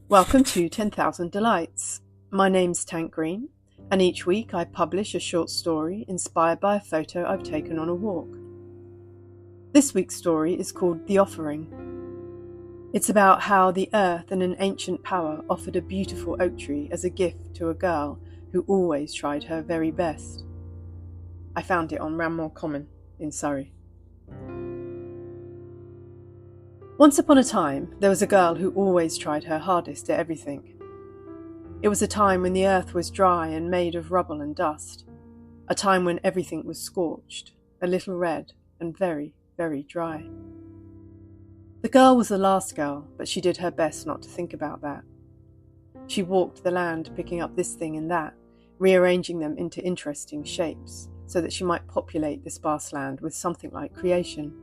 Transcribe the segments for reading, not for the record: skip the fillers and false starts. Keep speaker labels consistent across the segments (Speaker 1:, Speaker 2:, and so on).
Speaker 1: Welcome to 10,000 Delights. My name's Tank Green, and each week I publish a short story inspired by a photo I've taken on a walk. This week's story is called The Offering. It's about how the earth and an ancient power offered a beautiful oak tree as a gift to a girl who always tried her very best. I found it on Ranmore Common in Surrey. Once upon a time, there was a girl who always tried her hardest at everything. It was a time when the earth was dry and made of rubble and dust, a time when everything was scorched, a little red, and very, very dry. The girl was the last girl, but she did her best not to think about that. She walked the land picking up this thing and that, rearranging them into interesting shapes, so that she might populate the sparse land with something like creation.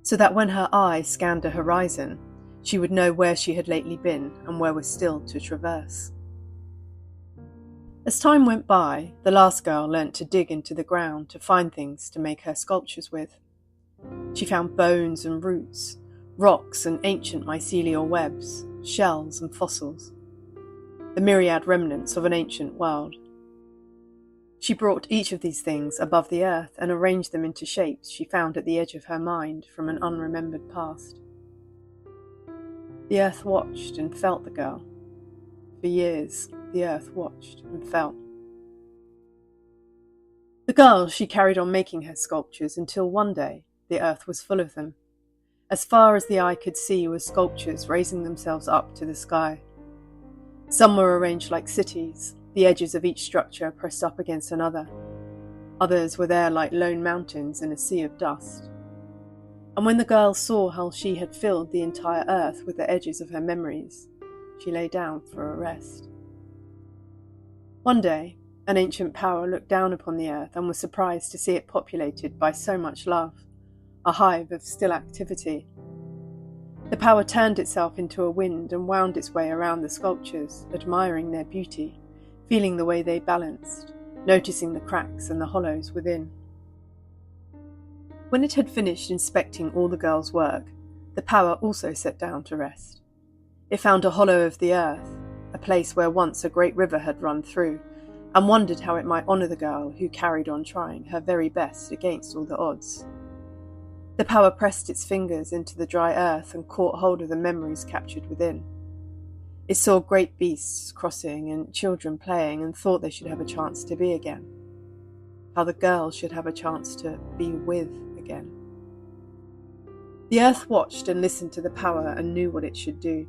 Speaker 1: So that when her eye scanned the horizon, she would know where she had lately been and where was still to traverse. As time went by, the last girl learnt to dig into the ground to find things to make her sculptures with. She found bones and roots, rocks and ancient mycelial webs, shells and fossils, the myriad remnants of an ancient world. She brought each of these things above the earth and arranged them into shapes she found at the edge of her mind from an unremembered past. The earth watched and felt the girl. For years, the earth watched and felt. The girl, she carried on making her sculptures until one day the earth was full of them. As far as the eye could see were sculptures raising themselves up to the sky. Some were arranged like cities, the edges of each structure pressed up against another. Others were there like lone mountains in a sea of dust. And when the girl saw how she had filled the entire earth with the edges of her memories, she lay down for a rest. One day, an ancient power looked down upon the earth and was surprised to see it populated by so much love, a hive of still activity. The power turned itself into a wind and wound its way around the sculptures, admiring their beauty, feeling the way they balanced, noticing the cracks and the hollows within. When it had finished inspecting all the girl's work, the power also sat down to rest. It found a hollow of the earth, a place where once a great river had run through, and wondered how it might honour the girl who carried on trying her very best against all the odds. The power pressed its fingers into the dry earth and caught hold of the memories captured within. It saw great beasts crossing and children playing and thought they should have a chance to be again. How the girl should have a chance to be with again. The earth watched and listened to the power and knew what it should do.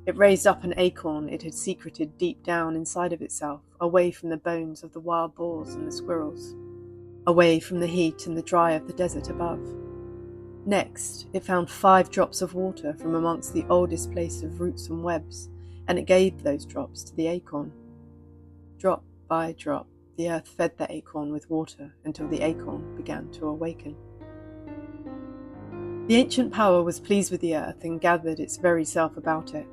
Speaker 1: It raised up an acorn it had secreted deep down inside of itself, away from the bones of the wild boars and the squirrels, away from the heat and the dry of the desert above. Next, it found 5 drops of water from amongst the oldest place of roots and webs, and it gave those drops to the acorn. Drop by drop, the earth fed the acorn with water until the acorn began to awaken. The ancient power was pleased with the earth and gathered its very self about it.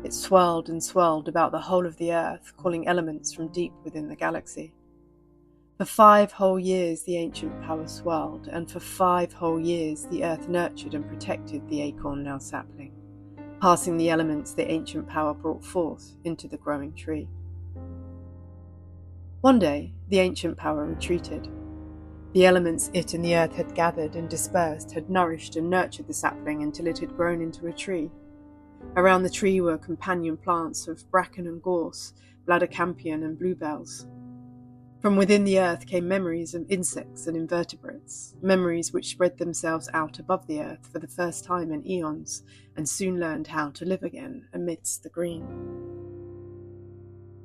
Speaker 1: It swirled and swirled about the whole of the earth, calling elements from deep within the galaxy. For 5 whole years the ancient power swirled, and for 5 whole years the earth nurtured and protected the acorn now sapling, passing the elements the ancient power brought forth into the growing tree. One day the ancient power retreated. The elements it and the earth had gathered and dispersed had nourished and nurtured the sapling until it had grown into a tree. Around the tree were companion plants of bracken and gorse, bladder campion and bluebells. From within the earth came memories of insects and invertebrates, memories which spread themselves out above the earth for the first time in eons, and soon learned how to live again amidst the green.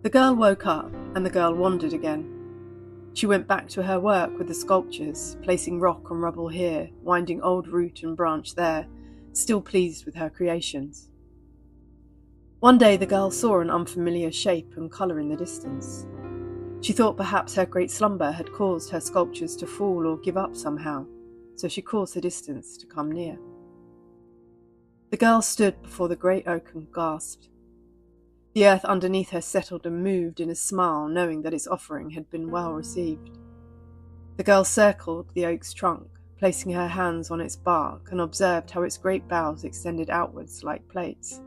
Speaker 1: The girl woke up, and the girl wandered again. She went back to her work with the sculptures, placing rock and rubble here, winding old root and branch there, still pleased with her creations. One day the girl saw an unfamiliar shape and colour in the distance. She thought perhaps her great slumber had caused her sculptures to fall or give up somehow, so she caused the distance to come near. The girl stood before the great oak and gasped. The earth underneath her settled and moved in a smile, knowing that its offering had been well received. The girl circled the oak's trunk, placing her hands on its bark, and observed how its great boughs extended outwards like plates.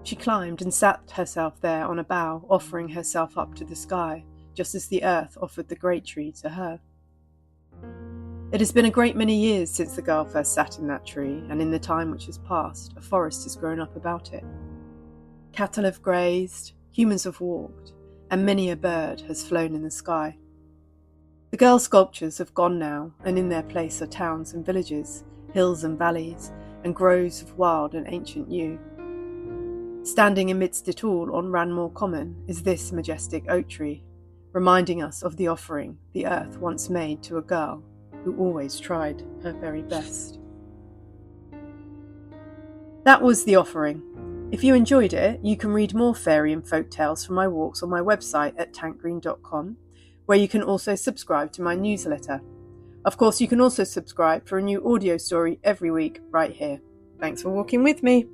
Speaker 1: She climbed and sat herself there on a bough, offering herself up to the sky, just as the earth offered the great tree to her. It has been a great many years since the girl first sat in that tree, and in the time which has passed, a forest has grown up about it. Cattle have grazed, humans have walked, and many a bird has flown in the sky. The girl's sculptures have gone now, and in their place are towns and villages, hills and valleys, and groves of wild and ancient yew. Standing amidst it all on Ranmore Common is this majestic oak tree, reminding us of the offering the earth once made to a girl who always tried her very best. That was The Offering. If you enjoyed it, you can read more fairy and folk tales from my walks on my website at tankgreen.com, where you can also subscribe to my newsletter. Of course, you can also subscribe for a new audio story every week right here. Thanks for walking with me.